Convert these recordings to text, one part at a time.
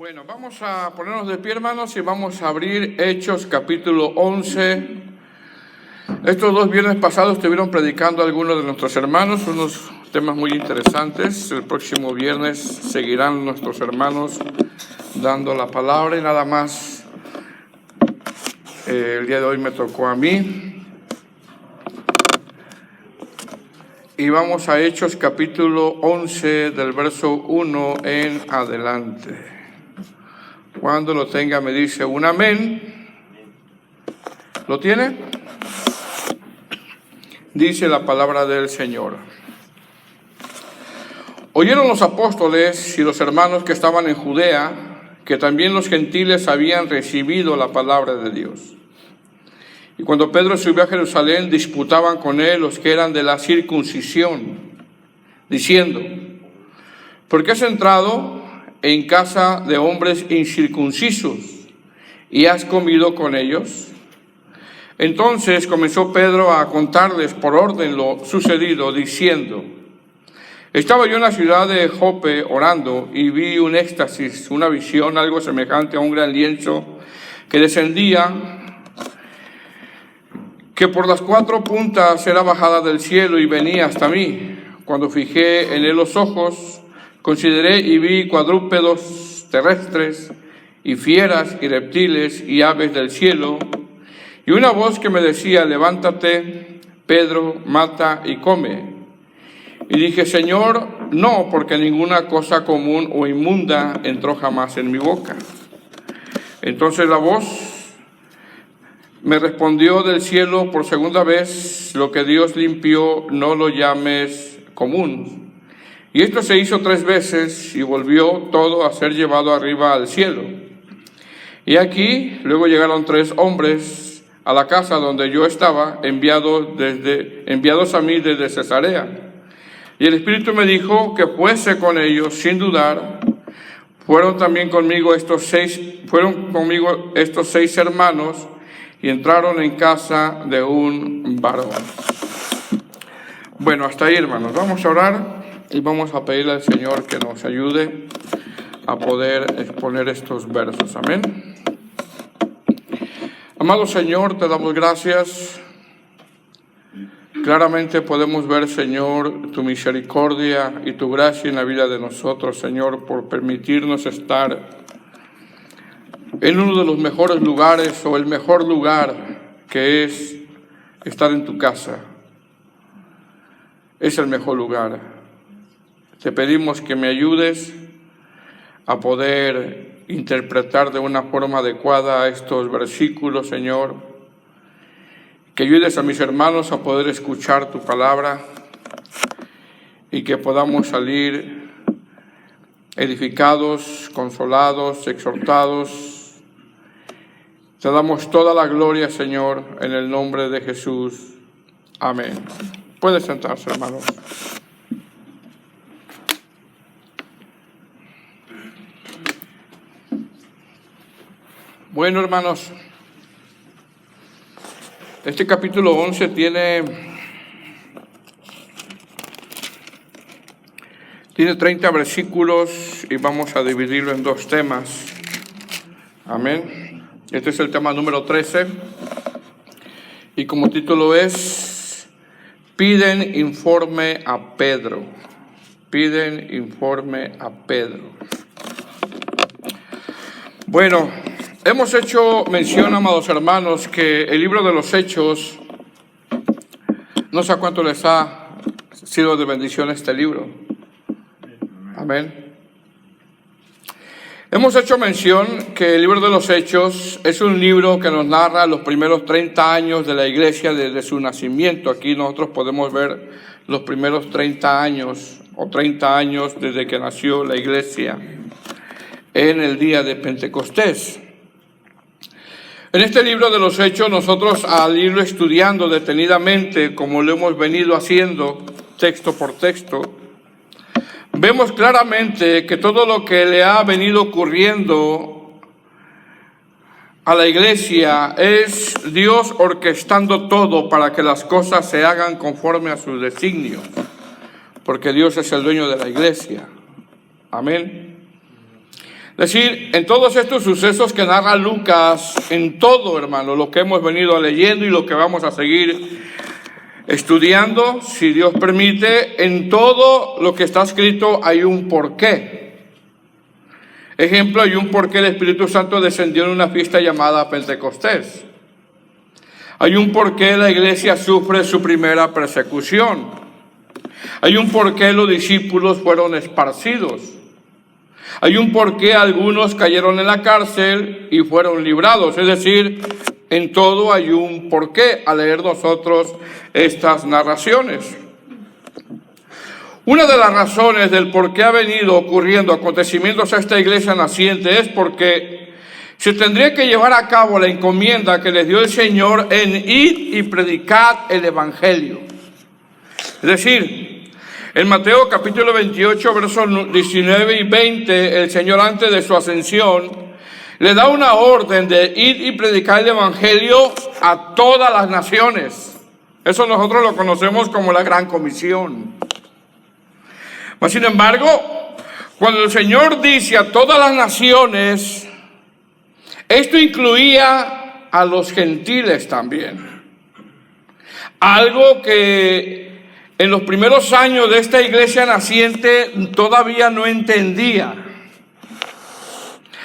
Bueno, vamos a ponernos de pie, hermanos, y vamos a abrir Hechos capítulo 11. Estos dos viernes pasados estuvieron predicando algunos de nuestros hermanos, unos temas muy interesantes. El próximo viernes seguirán nuestros hermanos dando la palabra y nada más. El día de hoy me tocó a mí. Y vamos a Hechos capítulo 11 del verso 1 en adelante. Cuando lo tenga me dice un amén. ¿Lo tiene? Dice la palabra del Señor. Oyeron los apóstoles y los hermanos que estaban en Judea que también los gentiles habían recibido la palabra de Dios. Y cuando Pedro subió a Jerusalén, disputaban con él los que eran de la circuncisión, diciendo: ¿por qué has entrado en casa de hombres incircuncisos y has comido con ellos? Entonces comenzó Pedro a contarles por orden lo sucedido, diciendo: estaba yo en la ciudad de Jope orando y vi un éxtasis, una visión, algo semejante a un gran lienzo que descendía, que por las cuatro puntas era bajada del cielo y venía hasta mí. Cuando fijé en él los ojos, consideré y vi cuadrúpedos terrestres y fieras y reptiles y aves del cielo, y una voz que me decía: levántate, Pedro, mata y come. Y dije: Señor, no, porque ninguna cosa común o inmunda entró jamás en mi boca. Entonces la voz me respondió del cielo por segunda vez: lo que Dios limpió, no lo llames común. Y esto se hizo 3 veces y volvió todo a ser llevado arriba al cielo. Y aquí luego llegaron 3 hombres a la casa donde yo estaba, enviados a mí desde Cesarea. Y el Espíritu me dijo que fuese con ellos sin dudar. Fueron conmigo estos 6 hermanos y entraron en casa de un varón. Bueno, hasta ahí, hermanos. Vamos a orar y vamos a pedirle al Señor que nos ayude a poder exponer estos versos. Amén. Amado Señor, te damos gracias. Claramente podemos ver, Señor, tu misericordia y tu gracia en la vida de nosotros, Señor, por permitirnos estar en uno de los mejores lugares o el mejor lugar, que es estar en tu casa. Es el mejor lugar. Te pedimos que me ayudes a poder interpretar de una forma adecuada estos versículos, Señor. Que ayudes a mis hermanos a poder escuchar tu palabra y que podamos salir edificados, consolados, exhortados. Te damos toda la gloria, Señor, en el nombre de Jesús. Amén. Puede sentarse, hermanos. Bueno, hermanos, este capítulo 11 tiene 30 versículos y vamos a dividirlo en 2 temas. Amén. Este es el tema número 13 y como título es: piden informe a Pedro. Piden informe a Pedro. Bueno, hemos hecho mención, amados hermanos, que el libro de los Hechos, no sé a cuánto les ha sido de bendición este libro. Amén. Hemos hecho mención que el libro de los Hechos es un libro que nos narra los primeros 30 años de la iglesia desde su nacimiento. Aquí nosotros podemos ver los primeros 30 años o 30 años desde que nació la iglesia en el día de Pentecostés. En este libro de los Hechos, nosotros al irlo estudiando detenidamente, como lo hemos venido haciendo texto por texto, vemos claramente que todo lo que le ha venido ocurriendo a la iglesia es Dios orquestando todo para que las cosas se hagan conforme a sus designios, porque Dios es el dueño de la iglesia. Amén. Es decir, en todos estos sucesos que narra Lucas, en todo, hermano, lo que hemos venido leyendo y lo que vamos a seguir estudiando, si Dios permite, en todo lo que está escrito hay un porqué. Ejemplo, hay un porqué el Espíritu Santo descendió en una fiesta llamada Pentecostés. Hay un porqué la iglesia sufre su primera persecución. Hay un porqué los discípulos fueron esparcidos. Hay un porqué algunos cayeron en la cárcel y fueron librados. Es decir, en todo hay un porqué al leer nosotros estas narraciones. Una de las razones del por qué ha venido ocurriendo acontecimientos a esta iglesia naciente es porque se tendría que llevar a cabo la encomienda que les dio el Señor en id y predicad el Evangelio. Es decir, en Mateo capítulo 28, versos 19 y 20, el Señor antes de su ascensión le da una orden de ir y predicar el Evangelio a todas las naciones. Eso nosotros lo conocemos como la Gran Comisión. Mas, sin embargo, cuando el Señor dice a todas las naciones, esto incluía a los gentiles también. Algo que en los primeros años de esta iglesia naciente todavía no entendía.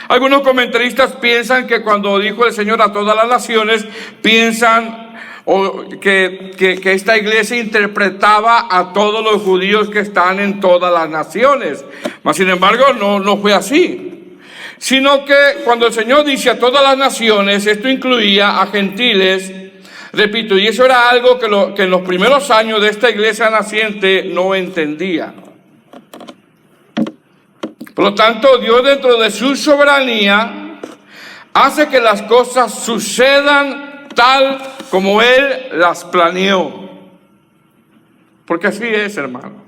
Algunos comentaristas piensan que cuando dijo el Señor a todas las naciones, piensan que esta iglesia interpretaba a todos los judíos que están en todas las naciones. Mas, sin embargo, no fue así. Sino que cuando el Señor dice a todas las naciones, esto incluía a gentiles, repito, y eso era algo que en los primeros años de esta iglesia naciente no entendía. Por lo tanto, Dios dentro de su soberanía hace que las cosas sucedan tal como Él las planeó. Porque así es, hermano.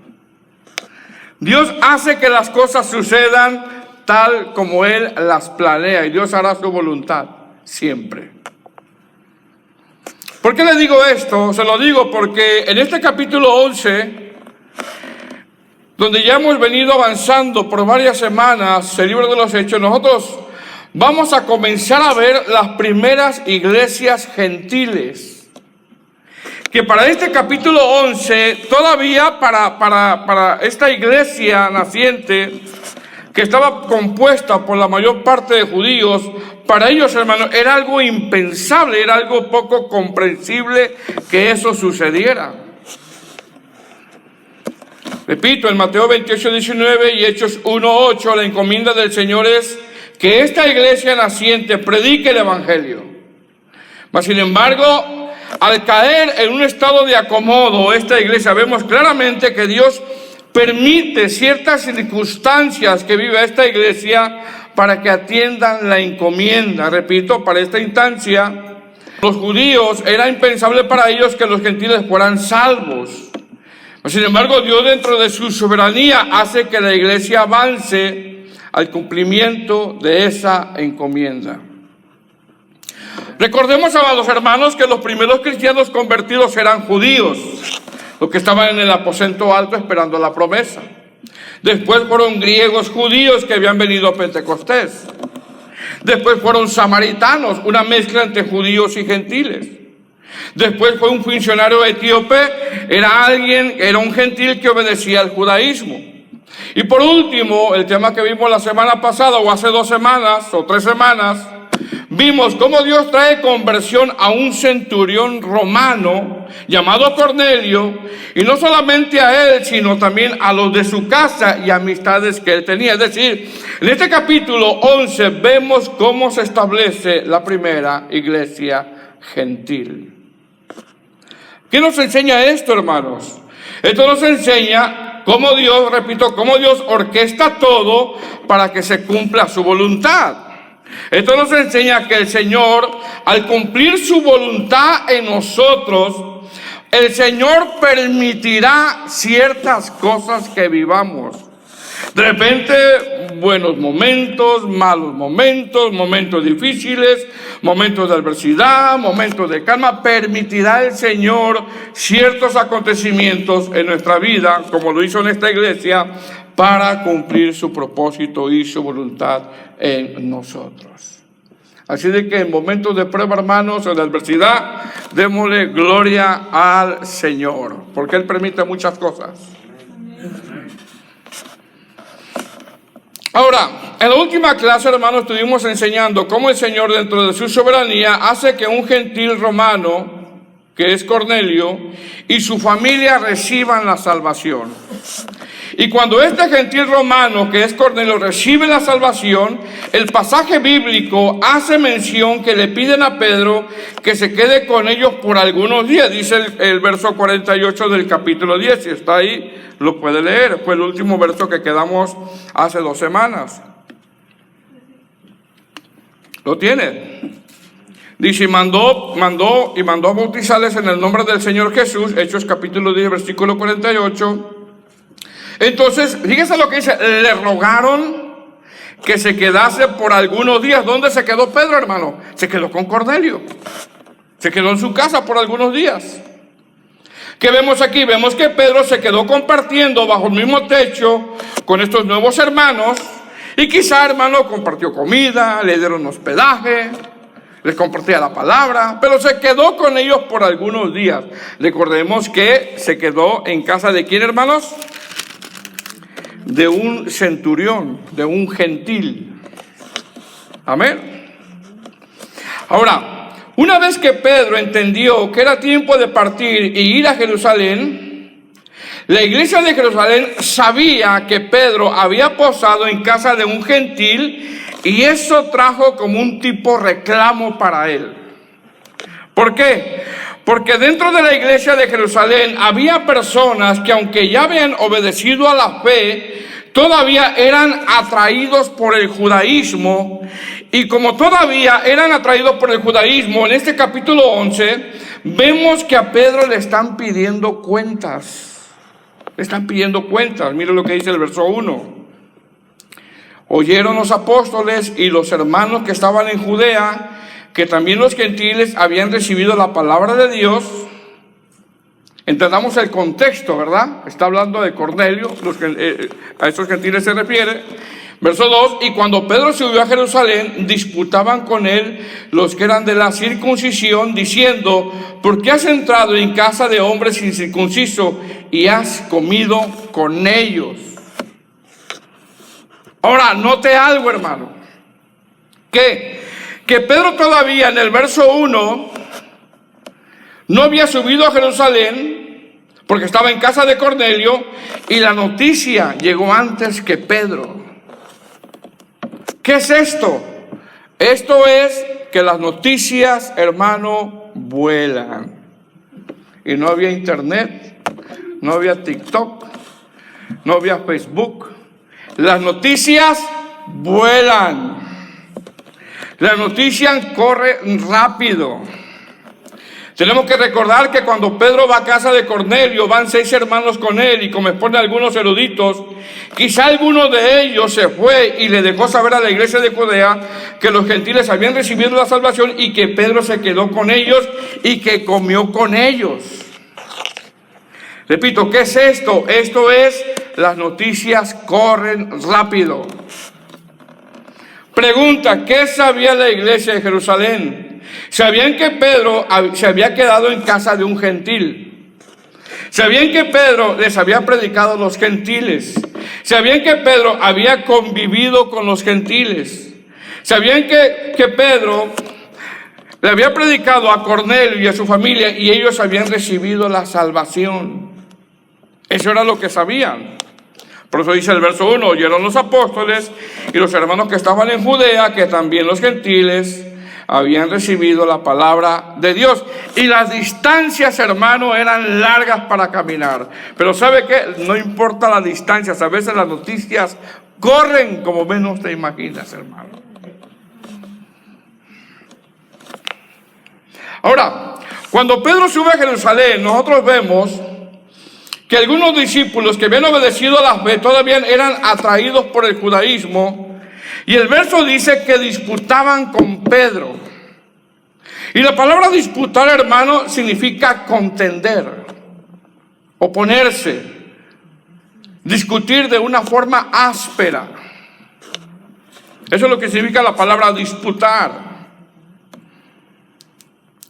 Dios hace que las cosas sucedan tal como Él las planea, y Dios hará su voluntad siempre. ¿Por qué le digo esto? Se lo digo porque en este capítulo 11, donde ya hemos venido avanzando por varias semanas el libro de los Hechos, nosotros vamos a comenzar a ver las primeras iglesias gentiles. Que para este capítulo 11, todavía para esta iglesia naciente, que estaba compuesta por la mayor parte de judíos, para ellos, hermanos, era algo impensable, era algo poco comprensible que eso sucediera. Repito, en Mateo 28, 19 y Hechos 1, 8, la encomienda del Señor es que esta iglesia naciente predique el Evangelio. Mas, sin embargo, al caer en un estado de acomodo esta iglesia, vemos claramente que Dios permite ciertas circunstancias que vive esta iglesia para que atiendan la encomienda. Repito, para esta instancia, los judíos, era impensable para ellos que los gentiles fueran salvos. Sin embargo, Dios dentro de su soberanía hace que la iglesia avance al cumplimiento de esa encomienda. Recordemos, amados hermanos, que los primeros cristianos convertidos eran judíos, los que estaban en el aposento alto esperando la promesa. Después fueron griegos judíos que habían venido a Pentecostés. Después fueron samaritanos, una mezcla entre judíos y gentiles. Después fue un funcionario etíope, era un gentil que obedecía al judaísmo. Y por último, el tema que vimos la semana pasada, o hace 2 semanas, o 3 semanas, vimos cómo Dios trae conversión a un centurión romano llamado Cornelio, y no solamente a él, sino también a los de su casa y amistades que él tenía. Es decir, en este capítulo 11 vemos cómo se establece la primera iglesia gentil. ¿Qué nos enseña esto, hermanos? Esto nos enseña cómo Dios, repito, cómo Dios orquesta todo para que se cumpla su voluntad. Esto nos enseña que el Señor, al cumplir su voluntad en nosotros, el Señor permitirá ciertas cosas que vivamos. De repente, buenos momentos, malos momentos, momentos difíciles, momentos de adversidad, momentos de calma. Permitirá el Señor ciertos acontecimientos en nuestra vida, como lo hizo en esta iglesia, para cumplir su propósito y su voluntad en nosotros. Así de que en momentos de prueba, hermanos, en la adversidad, démosle gloria al Señor, porque Él permite muchas cosas. Ahora, en la última clase, hermanos, estuvimos enseñando cómo el Señor, dentro de su soberanía, hace que un gentil romano, que es Cornelio, y su familia reciban la salvación. Y cuando este gentil romano, que es Cornelio, recibe la salvación, el pasaje bíblico hace mención que le piden a Pedro que se quede con ellos por algunos días. Dice el verso 48 del capítulo 10, si está ahí, lo puede leer. Fue el último verso que quedamos hace 2 semanas. ¿Lo tiene? Dice, y mandó a bautizarles en el nombre del Señor Jesús, Hechos capítulo 10, versículo 48. Entonces, fíjese lo que dice, le rogaron que se quedase por algunos días. ¿Dónde se quedó Pedro, hermano? Se quedó con Cornelio. Se quedó en su casa por algunos días. ¿Qué vemos aquí? Vemos que Pedro se quedó compartiendo bajo el mismo techo con estos nuevos hermanos. Y quizá, hermano, compartió comida, le dieron hospedaje, les compartía la palabra, pero se quedó con ellos por algunos días. Recordemos que se quedó en casa de ¿quién, hermanos? De un centurión, de un gentil. Amén. Ahora, una vez que Pedro entendió que era tiempo de partir y ir a Jerusalén, la iglesia de Jerusalén sabía que Pedro había posado en casa de un gentil y eso trajo como un tipo reclamo para él. ¿Por qué? Porque dentro de la iglesia de Jerusalén había personas que, aunque ya habían obedecido a la fe, todavía eran atraídos por el judaísmo. Y como todavía eran atraídos por el judaísmo, en este capítulo 11, vemos que a Pedro le están pidiendo cuentas. Le están pidiendo cuentas. Mire lo que dice el verso 1. Oyeron los apóstoles y los hermanos que estaban en Judea que también los gentiles habían recibido la palabra de Dios. Entendamos el contexto, ¿verdad? Está hablando de Cornelio, a esos gentiles se refiere. Verso 2, y cuando Pedro subió a Jerusalén, disputaban con él los que eran de la circuncisión, diciendo, ¿por qué has entrado en casa de hombres incircuncisos y has comido con ellos? Ahora, note algo, hermano, que Pedro todavía en el verso 1 no había subido a Jerusalén porque estaba en casa de Cornelio y la noticia llegó antes que Pedro. ¿Qué es esto? Esto es que las noticias, hermano, vuelan. Y no había internet, no había TikTok, no había Facebook. Las noticias vuelan. La noticia corre rápido. Tenemos que recordar que cuando Pedro va a casa de Cornelio, van 6 hermanos con él, y como exponen algunos eruditos, quizá alguno de ellos se fue y le dejó saber a la iglesia de Judea que los gentiles habían recibido la salvación y que Pedro se quedó con ellos y que comió con ellos. Repito, ¿qué es esto? Esto es, las noticias corren rápido. Pregunta, ¿qué sabía la iglesia de Jerusalén? Sabían que Pedro se había quedado en casa de un gentil. Sabían que Pedro les había predicado a los gentiles. Sabían que Pedro había convivido con los gentiles. Sabían que Pedro le había predicado a Cornelio y a su familia y ellos habían recibido la salvación. Eso era lo que sabían. Por eso dice el verso 1, oyeron los apóstoles y los hermanos que estaban en Judea que también los gentiles habían recibido la palabra de Dios. Y las distancias, hermano, eran largas para caminar. Pero ¿sabe qué? No importa las distancias, a veces las noticias corren como menos te imaginas, hermano. Ahora, cuando Pedro sube a Jerusalén, nosotros vemos que algunos discípulos que habían obedecido a la fe todavía eran atraídos por el judaísmo. Y el verso dice que disputaban con Pedro. Y la palabra disputar, hermano, significa contender, oponerse, discutir de una forma áspera. Eso es lo que significa la palabra disputar.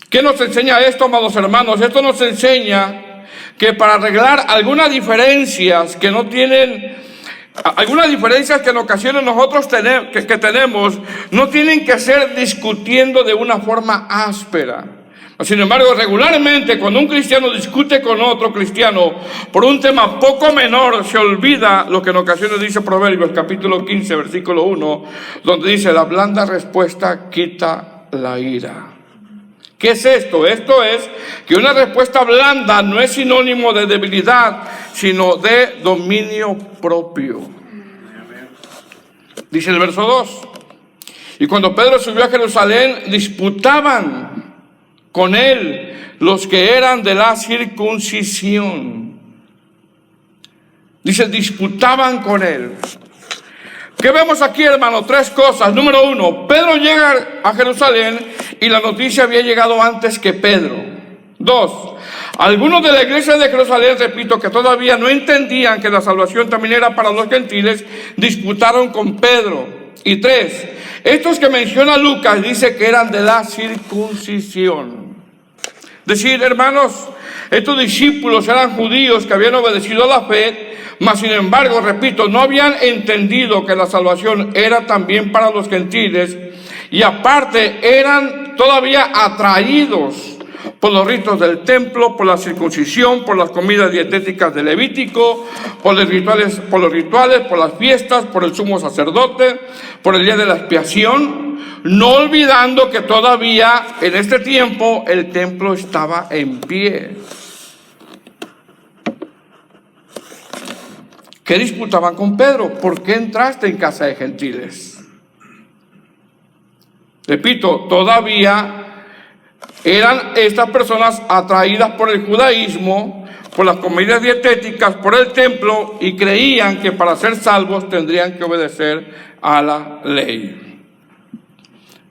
¿Qué nos enseña esto, amados hermanos? Esto nos enseña que para arreglar algunas diferencias que no tienen, algunas diferencias que en ocasiones nosotros tenemos, no tienen que ser discutiendo de una forma áspera. Sin embargo, regularmente cuando un cristiano discute con otro cristiano por un tema poco menor, se olvida lo que en ocasiones dice Proverbios capítulo 15, versículo 1, donde dice: la blanda respuesta quita la ira. ¿Qué es esto? Esto es que una respuesta blanda no es sinónimo de debilidad, sino de dominio propio. Dice el verso 2: y cuando Pedro subió a Jerusalén, disputaban con él los que eran de la circuncisión. Dice, disputaban con él. ¿Qué vemos aquí, hermano? Tres cosas. Número uno, Pedro llega a Jerusalén y la noticia había llegado antes que Pedro. Dos, algunos de la iglesia de Jerusalén, repito, que todavía no entendían que la salvación también era para los gentiles, disputaron con Pedro. Y tres, estos que menciona Lucas dice que eran de la circuncisión. Decir, hermanos, estos discípulos eran judíos que habían obedecido a la fe, mas sin embargo, repito, no habían entendido que la salvación era también para los gentiles, y aparte eran todavía atraídos por los ritos del templo, por la circuncisión, por las comidas dietéticas de Levítico, por los rituales, por las fiestas, por el sumo sacerdote, por el día de la expiación, no olvidando que todavía en este tiempo el templo estaba en pie. ¿Qué disputaban con Pedro? ¿Por qué entraste en casa de gentiles? Repito, todavía eran estas personas atraídas por el judaísmo, por las comidas dietéticas, por el templo, y creían que para ser salvos tendrían que obedecer a la ley.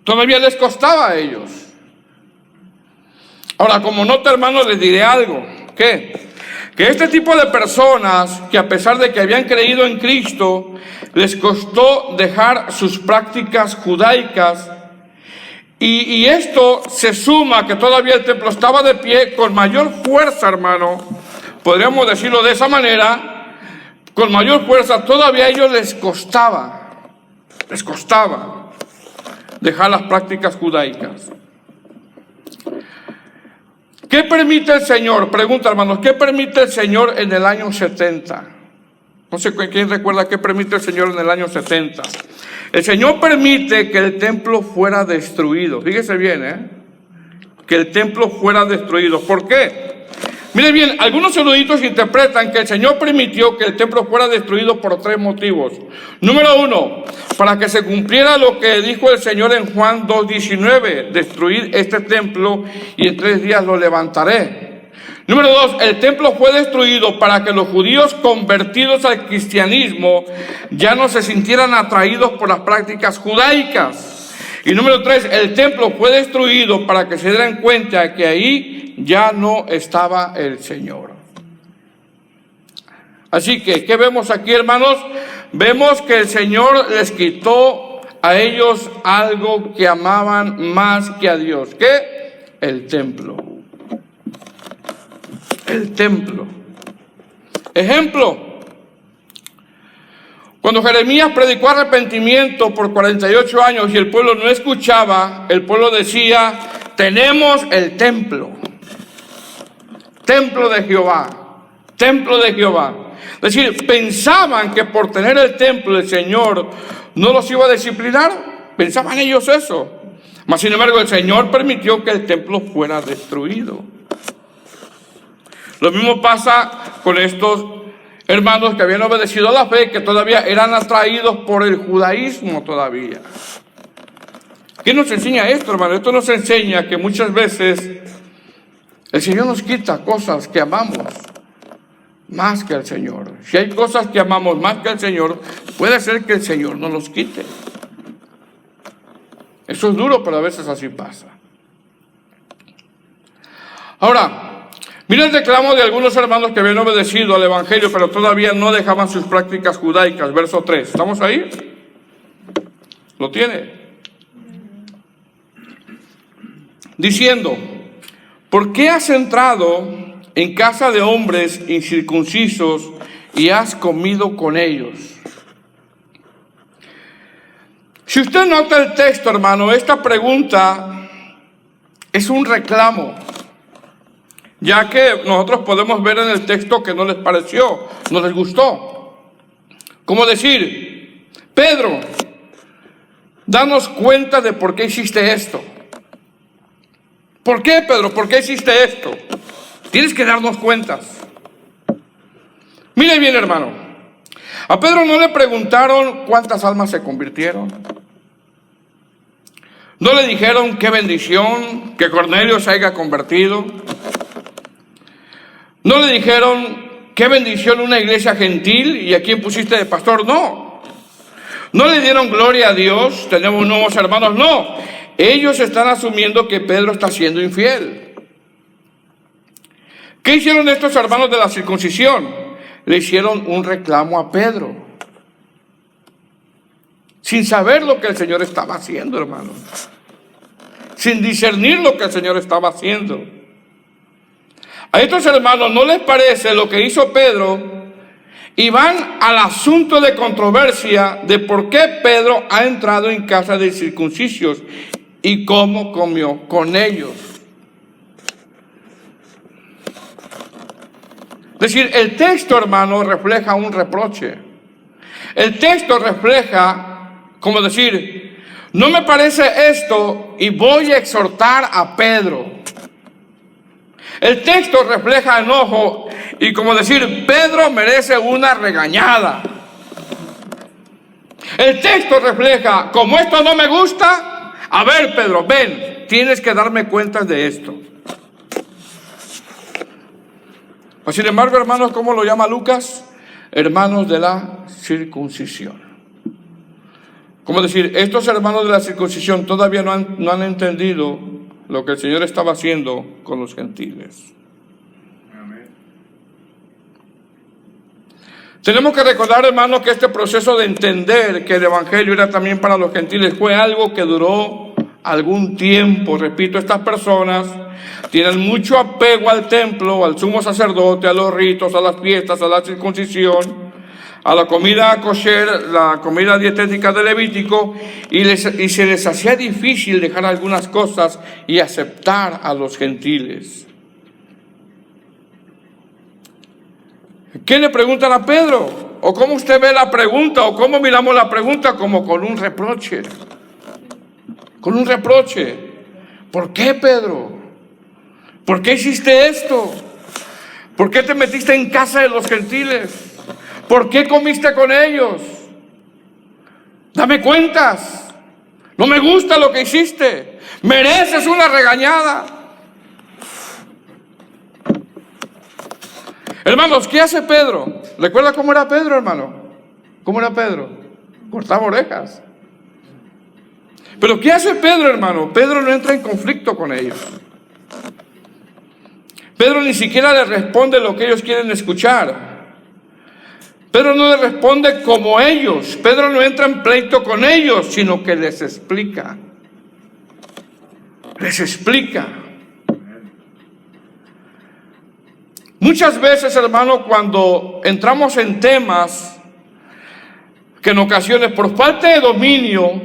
Todavía les costaba a ellos. Ahora, como nota, hermanos, les diré algo. ¿Qué? Que este tipo de personas, que a pesar de que habían creído en Cristo, les costó dejar sus prácticas judaicas, y esto se suma que todavía el templo estaba de pie con mayor fuerza, hermano, podríamos decirlo de esa manera, con mayor fuerza, todavía a ellos les costaba dejar las prácticas judaicas. ¿Qué permite el Señor? Pregunta, hermanos, ¿qué permite el Señor en el año 70? No sé quién recuerda qué permite el Señor en el año 70. El Señor permite que el templo fuera destruido. Fíjese bien, que el templo fuera destruido. ¿Por qué? Mire bien, algunos eruditos interpretan que el Señor permitió que el templo fuera destruido por tres motivos. Número uno, para que se cumpliera lo que dijo el Señor en Juan 2:19, destruir este templo y en 3 días lo levantaré. Número dos, el templo fue destruido para que los judíos convertidos al cristianismo ya no se sintieran atraídos por las prácticas judaicas. Y número tres, el templo fue destruido para que se dieran cuenta que ahí ya no estaba el Señor. Así que, ¿qué vemos aquí, hermanos? Vemos que el Señor les quitó a ellos algo que amaban más que a Dios. ¿Qué? El templo. El templo. Ejemplo, cuando Jeremías predicó arrepentimiento por 48 años y el pueblo no escuchaba, el pueblo decía, tenemos el templo. Templo de Jehová. Templo de Jehová. Es decir, pensaban que por tener el templo el Señor no los iba a disciplinar. Pensaban ellos eso. Mas sin embargo el Señor permitió que el templo fuera destruido. Lo mismo pasa con estos hermanos que habían obedecido a la fe, que todavía eran atraídos por el judaísmo todavía. ¿Qué nos enseña esto, hermano? Esto nos enseña que muchas veces el Señor nos quita cosas que amamos más que al Señor. Si hay cosas que amamos más que al Señor, puede ser que el Señor nos los quite. Eso es duro, pero a veces así pasa. Ahora, mire Mira el reclamo de algunos hermanos que habían obedecido al Evangelio, pero todavía no dejaban sus prácticas judaicas. Verso 3. ¿Estamos ahí? ¿Lo tiene? Diciendo: ¿por qué has entrado en casa de hombres incircuncisos y has comido con ellos? Si usted nota el texto, hermano, esta pregunta es un reclamo, ya que nosotros podemos ver en el texto que no les pareció, no les gustó. Como decir: Pedro, danos cuenta de por qué hiciste esto. ¿Por qué, Pedro? ¿Por qué hiciste esto? Tienes que darnos cuentas. Mire bien, hermano, a Pedro no le preguntaron cuántas almas se convirtieron. No le dijeron qué bendición que Cornelio se haya convertido. No le dijeron qué bendición una iglesia gentil y a quién pusiste de pastor. No. No le dieron gloria a Dios, tenemos nuevos hermanos. No. Ellos están asumiendo que Pedro está siendo infiel. ¿Qué hicieron estos hermanos de la circuncisión? Le hicieron un reclamo a Pedro, sin saber lo que el Señor estaba haciendo, hermano. Sin discernir lo que el Señor estaba haciendo. A estos hermanos no les parece lo que hizo Pedro y van al asunto de controversia de por qué Pedro ha entrado en casa de circuncisios y cómo comió con ellos. Es decir, el texto, hermano, refleja un reproche. El texto refleja, como decir, no me parece esto y voy a exhortar a Pedro. El texto refleja enojo y como decir, Pedro merece una regañada. El texto refleja, como esto no me gusta, a ver, Pedro, ven, tienes que darme cuentas de esto. Sin embargo, hermanos, ¿cómo lo llama Lucas? Hermanos de la circuncisión. Como decir, estos hermanos de la circuncisión todavía no han entendido lo que el Señor estaba haciendo con los gentiles. Amén. Tenemos que recordar, hermanos, que este proceso de entender que el Evangelio era también para los gentiles fue algo que duró algún tiempo. Repito, estas personas tienen mucho apego al templo, al sumo sacerdote, a los ritos, a las fiestas, a la circuncisión, a la comida kosher, la comida dietética de Levítico, y se les hacía difícil dejar algunas cosas y aceptar a los gentiles. ¿Qué le preguntan a Pedro? ¿O cómo usted ve la pregunta? ¿O cómo miramos la pregunta? Como con un reproche. Con un reproche. ¿Por qué, Pedro? ¿Por qué hiciste esto? ¿Por qué te metiste en casa de los gentiles? ¿Por qué comiste con ellos? Dame cuentas. No me gusta lo que hiciste. Mereces una regañada. Hermanos, ¿qué hace Pedro? ¿Recuerda cómo era Pedro, hermano? ¿Cómo era Pedro? Cortaba orejas. Pero ¿qué hace Pedro, hermano? Pedro no entra en conflicto con ellos. Pedro ni siquiera les responde lo que ellos quieren escuchar. Pedro no les responde como ellos. Pedro no entra en pleito con ellos, sino que les explica. Les explica. Muchas veces, hermano, cuando entramos en temas que en ocasiones por falta de dominio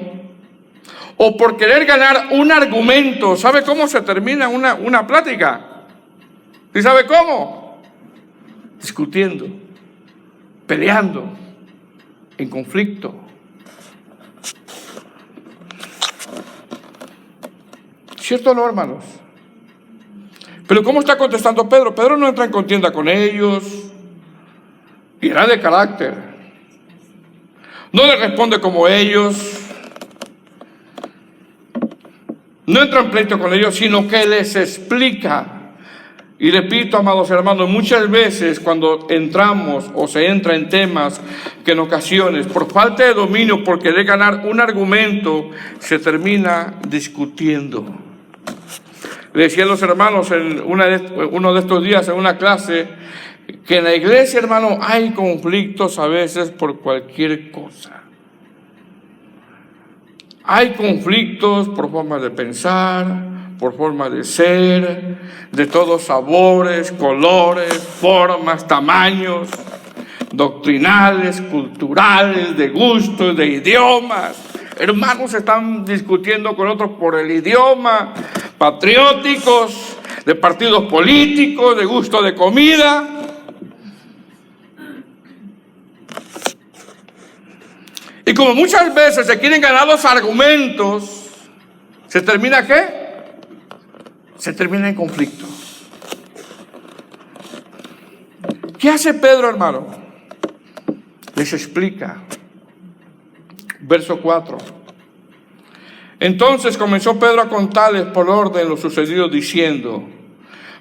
o por querer ganar un argumento, ¿sabe cómo se termina una plática? ¿Sí sabe cómo? Discutiendo, peleando, en conflicto. ¿Cierto o no, hermanos? Pero ¿cómo está contestando Pedro? Pedro no entra en contienda con ellos, y era de carácter. No le responde como ellos. No entra en pleito con ellos, sino que les explica. Y repito, amados hermanos, muchas veces cuando entramos o se entra en temas que en ocasiones, por falta de dominio, por querer ganar un argumento, se termina discutiendo. Le decía a los hermanos en uno de estos días en una clase que en la iglesia, hermano, hay conflictos a veces por cualquier cosa. Hay conflictos por formas de pensar, por formas de ser, de todos sabores, colores, formas, tamaños, doctrinales, culturales, de gustos, de idiomas. Hermanos están discutiendo con otros por el idioma, patrióticos, de partidos políticos, de gusto de comida. Y como muchas veces se quieren ganar los argumentos, ¿se termina qué? Se termina en conflicto. ¿Qué hace Pedro, hermano? Les explica. Verso 4. Entonces comenzó Pedro a contarles por orden lo sucedido diciendo,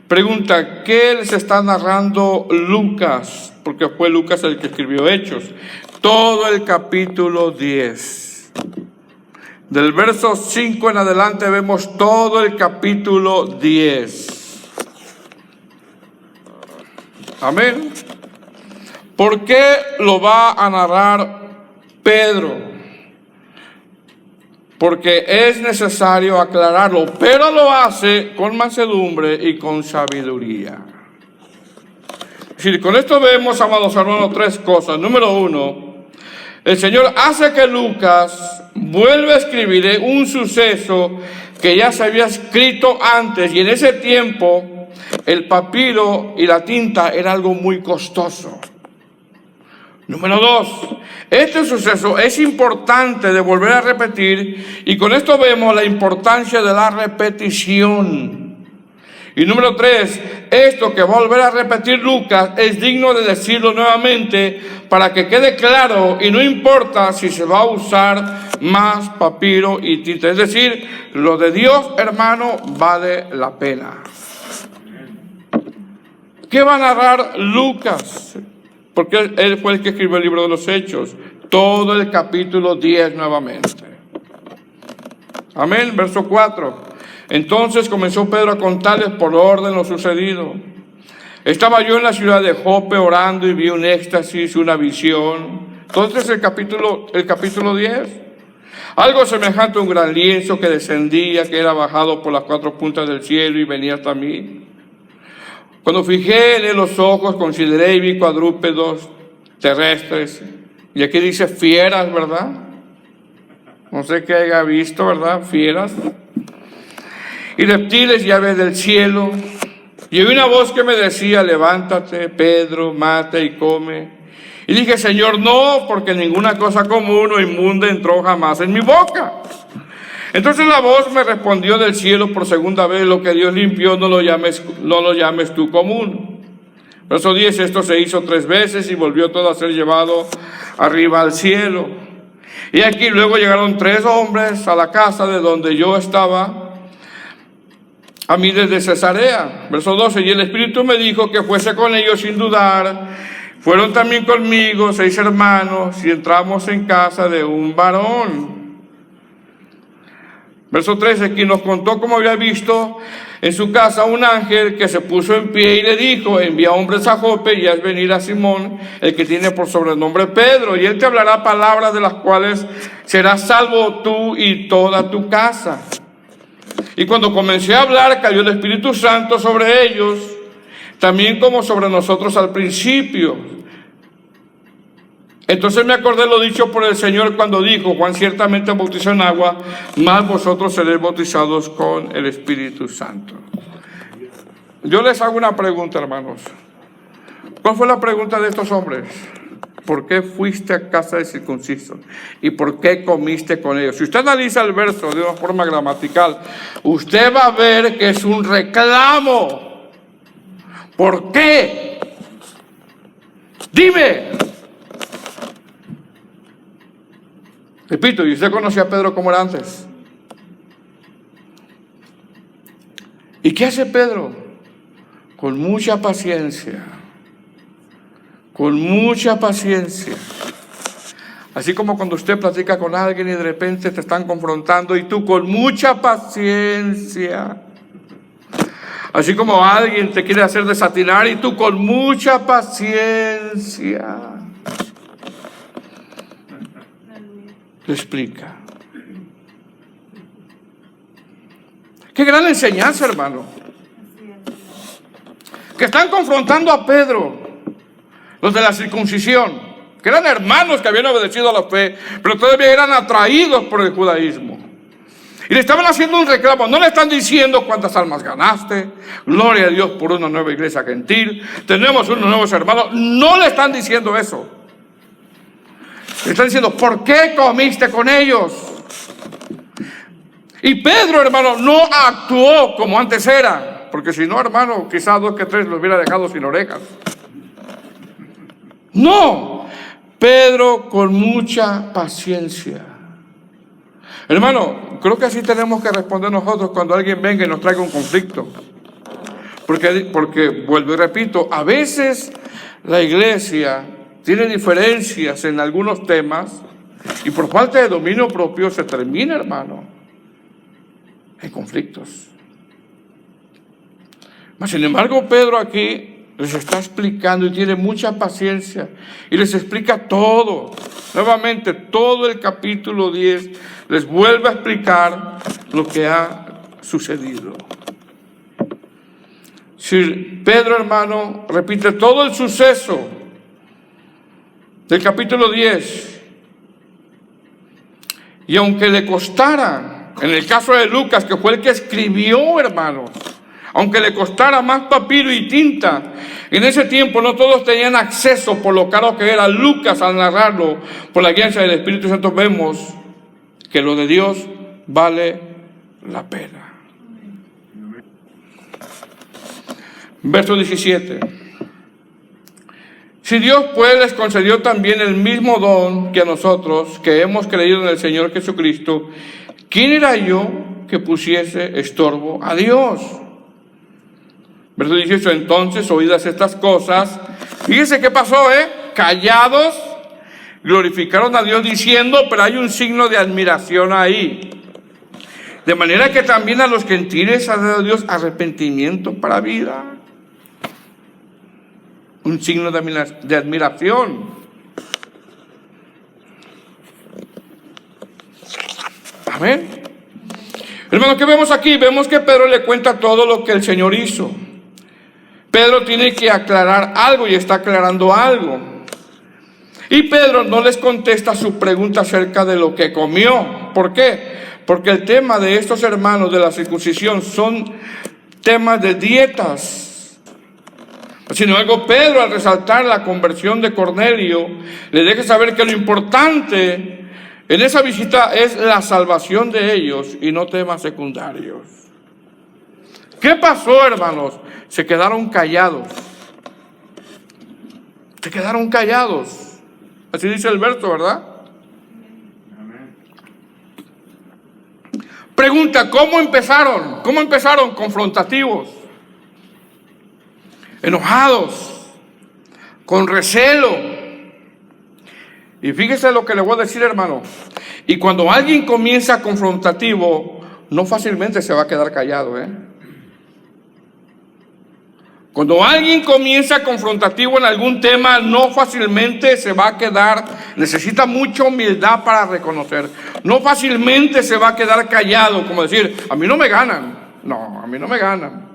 pregunta, ¿qué les está narrando Lucas? Porque fue Lucas el que escribió Hechos. Todo el capítulo 10. Del verso 5 en adelante vemos todo el capítulo 10. Amén. ¿Por qué lo va a narrar Pedro? Porque es necesario aclararlo, pero lo hace con mansedumbre y con sabiduría. Es decir, con esto vemos, amados hermanos, tres cosas. Número 1, el Señor hace que Lucas vuelva a escribir un suceso que ya se había escrito antes, y en ese tiempo el papiro y la tinta era algo muy costoso. Número 2, este suceso es importante de volver a repetir, y con esto vemos la importancia de la repetición. Y número 3, esto que va a volver a repetir Lucas es digno de decirlo nuevamente para que quede claro, y no importa si se va a usar más papiro y tinta. Es decir, lo de Dios, hermano, vale la pena. ¿Qué va a narrar Lucas? Porque él fue el que escribió el libro de los Hechos. Todo el capítulo 10 nuevamente. Amén. Verso 4. Entonces comenzó Pedro a contarles por orden lo sucedido. Estaba yo en la ciudad de Jope orando y vi un éxtasis, una visión. Entonces el capítulo 10. Algo semejante a un gran lienzo que descendía, que era bajado por las cuatro puntas del cielo y venía hasta mí. Cuando fijé en él los ojos, consideré y vi cuadrúpedos terrestres. Y aquí dice fieras, ¿verdad? No sé qué haya visto, ¿verdad? Fieras. Y reptiles y aves del cielo. Y oí una voz que me decía, levántate, Pedro, mata y come. Y dije, Señor, no, porque ninguna cosa común o inmunda entró jamás en mi boca. Entonces la voz me respondió del cielo por segunda vez, lo que Dios limpió no lo llames tú común. Verso 10, esto se hizo 3 veces y volvió todo a ser llevado arriba al cielo. Y aquí luego llegaron 3 hombres a la casa de donde yo estaba, a mí desde Cesarea. Verso 12, y el Espíritu me dijo que fuese con ellos sin dudar. Fueron también conmigo 6 hermanos y entramos en casa de un varón. Verso 13, quien nos contó cómo había visto en su casa un ángel que se puso en pie y le dijo, envía hombres a Jope y haz venir a Simón, el que tiene por sobrenombre Pedro, y él te hablará palabras de las cuales serás salvo tú y toda tu casa. Y cuando comencé a hablar, cayó el Espíritu Santo sobre ellos, también como sobre nosotros al principio. Entonces me acordé lo dicho por el Señor cuando dijo, Juan ciertamente bautizó en agua, mas vosotros seréis bautizados con el Espíritu Santo. Yo les hago una pregunta, hermanos. ¿Cuál fue la pregunta de estos hombres? ¿Por qué fuiste a casa de circuncisos? ¿Y por qué comiste con ellos? Si usted analiza el verso de una forma gramatical, usted va a ver que es un reclamo. ¿Por qué? Dime. Repito, ¿y usted conocía a Pedro como era antes? ¿Y qué hace Pedro? Con mucha paciencia. Con mucha paciencia. Así como cuando usted platica con alguien y de repente te están confrontando y tú con mucha paciencia Así como alguien te quiere hacer desatinar y tú con mucha paciencia le explica. Qué gran enseñanza, hermano. Que están confrontando a Pedro, los de la circuncisión, que eran hermanos que habían obedecido a la fe, pero todavía eran atraídos por el judaísmo. Y le estaban haciendo un reclamo. No le están diciendo cuántas almas ganaste, gloria a Dios por una nueva iglesia gentil, tenemos unos nuevos hermanos. No le están diciendo eso. Le están diciendo, ¿por qué comiste con ellos? Y Pedro, hermano, no actuó como antes era, porque si no, hermano, quizás 2 que 3 los hubiera dejado sin orejas. No, Pedro con mucha paciencia. Hermano, creo que así tenemos que responder nosotros cuando alguien venga y nos traiga un conflicto. Porque vuelvo y repito, a veces la iglesia tiene diferencias en algunos temas y por falta de dominio propio se termina, hermano, en conflictos. Mas, sin embargo, Pedro aquí les está explicando y tiene mucha paciencia y les explica todo. Nuevamente, todo el capítulo 10 les vuelve a explicar lo que ha sucedido. Si Pedro, hermano, repite todo el suceso del capítulo 10, y aunque le costara, en el caso de Lucas, que fue el que escribió, hermanos, aunque le costara más papiro y tinta, en ese tiempo no todos tenían acceso por lo caro que era. Lucas, al narrarlo por la guía del Espíritu Santo, vemos que lo de Dios vale la pena. Verso 17. Si Dios pues les concedió también el mismo don que a nosotros, que hemos creído en el Señor Jesucristo, ¿quién era yo que pusiese estorbo a Dios? Verso 18, entonces, oídas estas cosas, fíjese qué pasó, callados, glorificaron a Dios diciendo, pero hay un signo de admiración ahí. De manera que también a los gentiles ha dado Dios arrepentimiento para vida. Un signo de admiración. Amén. Hermano, ¿qué vemos aquí? Vemos que Pedro le cuenta todo lo que el Señor hizo. Pedro tiene que aclarar algo y está aclarando algo. Y Pedro no les contesta su pregunta acerca de lo que comió. ¿Por qué? Porque el tema de estos hermanos de la circuncisión son temas de dietas. Sin embargo, Pedro, al resaltar la conversión de Cornelio, le deja saber que lo importante en esa visita es la salvación de ellos y no temas secundarios. ¿Qué pasó, hermanos? Se quedaron callados. Se quedaron callados. Así dice el verso, ¿verdad? Amén. Pregunta, ¿cómo empezaron? ¿Cómo empezaron? Confrontativos, enojados, con recelo. Y fíjese lo que le voy a decir, hermano. Y cuando alguien comienza confrontativo, no fácilmente se va a quedar callado, Cuando alguien comienza confrontativo en algún tema, no fácilmente se va a quedar, necesita mucha humildad para reconocer. No fácilmente se va a quedar callado, como decir, a mí no me ganan. No, a mí no me ganan.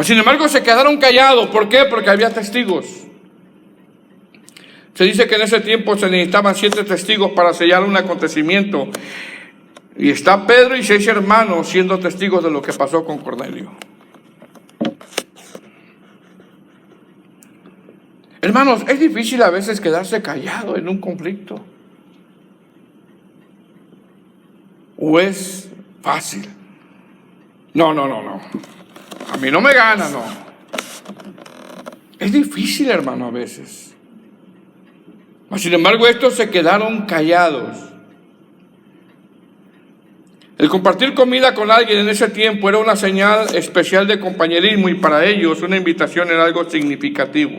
Sin embargo, se quedaron callados. ¿Por qué? Porque había testigos. Se dice que en ese tiempo se necesitaban 7 testigos para sellar un acontecimiento. Y está Pedro y 6 hermanos siendo testigos de lo que pasó con Cornelio. Hermanos, es difícil a veces quedarse callado en un conflicto. ¿O es fácil? No. A mí no me gana, no. Es difícil, hermano, a veces. Sin embargo, estos se quedaron callados. El compartir comida con alguien en ese tiempo era una señal especial de compañerismo y para ellos una invitación era algo significativo.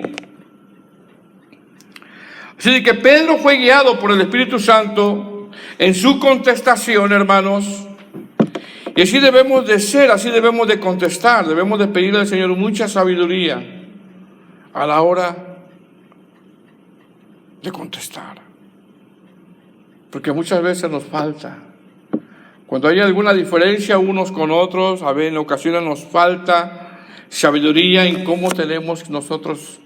Así que Pedro fue guiado por el Espíritu Santo en su contestación, hermanos, Y así debemos de ser, así debemos de contestar, debemos de pedirle al Señor mucha sabiduría a la hora de contestar. Porque muchas veces nos falta. Cuando hay alguna diferencia unos con otros, a veces en ocasiones nos falta sabiduría en cómo tenemos nosotros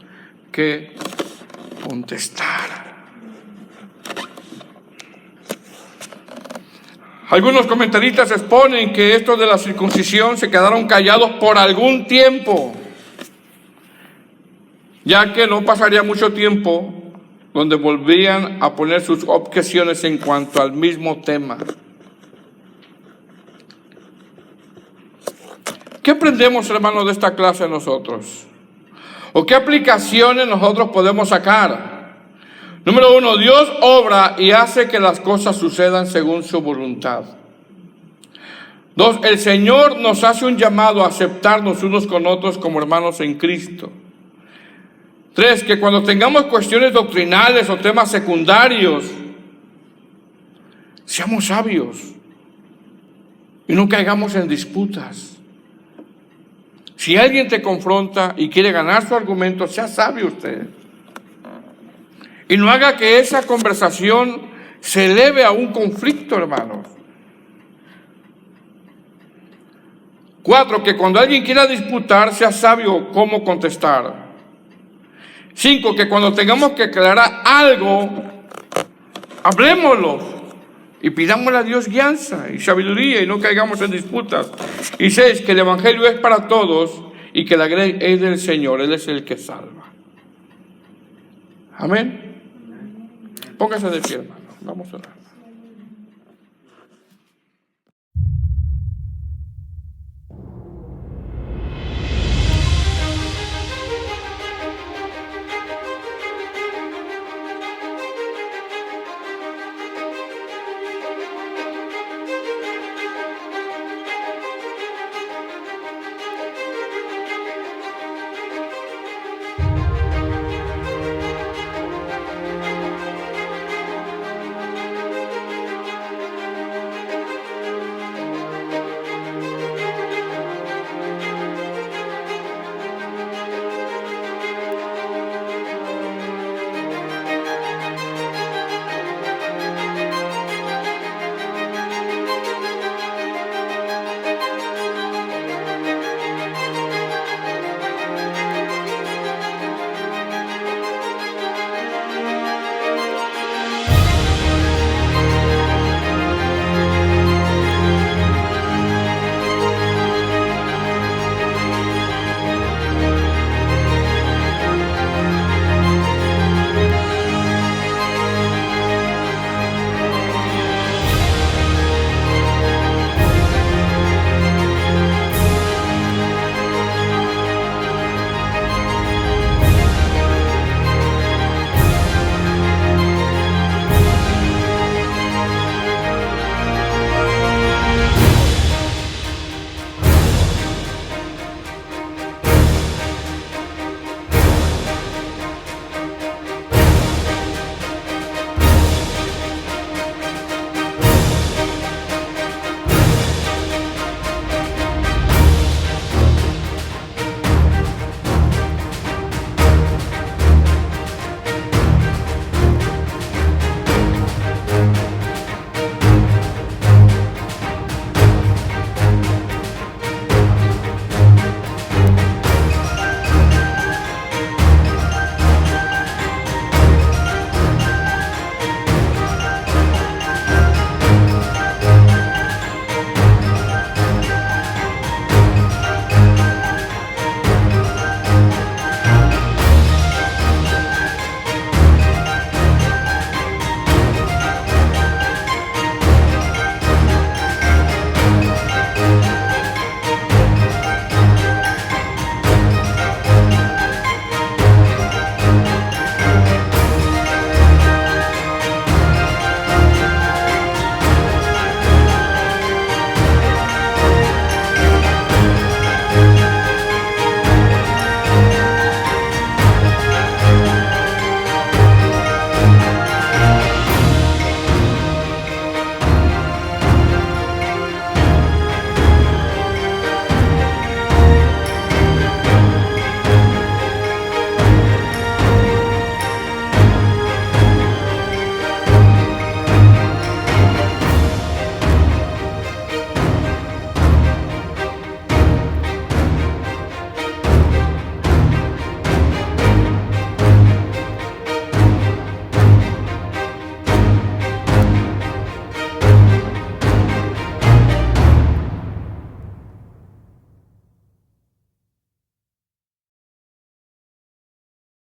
que contestar. Algunos comentaristas exponen que estos de la circuncisión se quedaron callados por algún tiempo, ya que no pasaría mucho tiempo donde volvían a poner sus objeciones en cuanto al mismo tema. ¿Qué aprendemos, hermanos, de esta clase nosotros? ¿O qué aplicaciones nosotros podemos sacar? Número 1, Dios obra y hace que las cosas sucedan según su voluntad. 2, el Señor nos hace un llamado a aceptarnos unos con otros como hermanos en Cristo. 3, que cuando tengamos cuestiones doctrinales o temas secundarios, seamos sabios y no caigamos en disputas. Si alguien te confronta y quiere ganar su argumento, sea sabio usted. Y no haga que esa conversación se eleve a un conflicto, hermanos. 4, que cuando alguien quiera disputar, sea sabio cómo contestar. 5, que cuando tengamos que aclarar algo, hablemoslo y pidámosle a Dios guianza y sabiduría y no caigamos en disputas. Y 6, que el Evangelio es para todos y que la gracia es del Señor, Él es el que salva. Amén. Póngase de pie, hermano. Vamos a orar.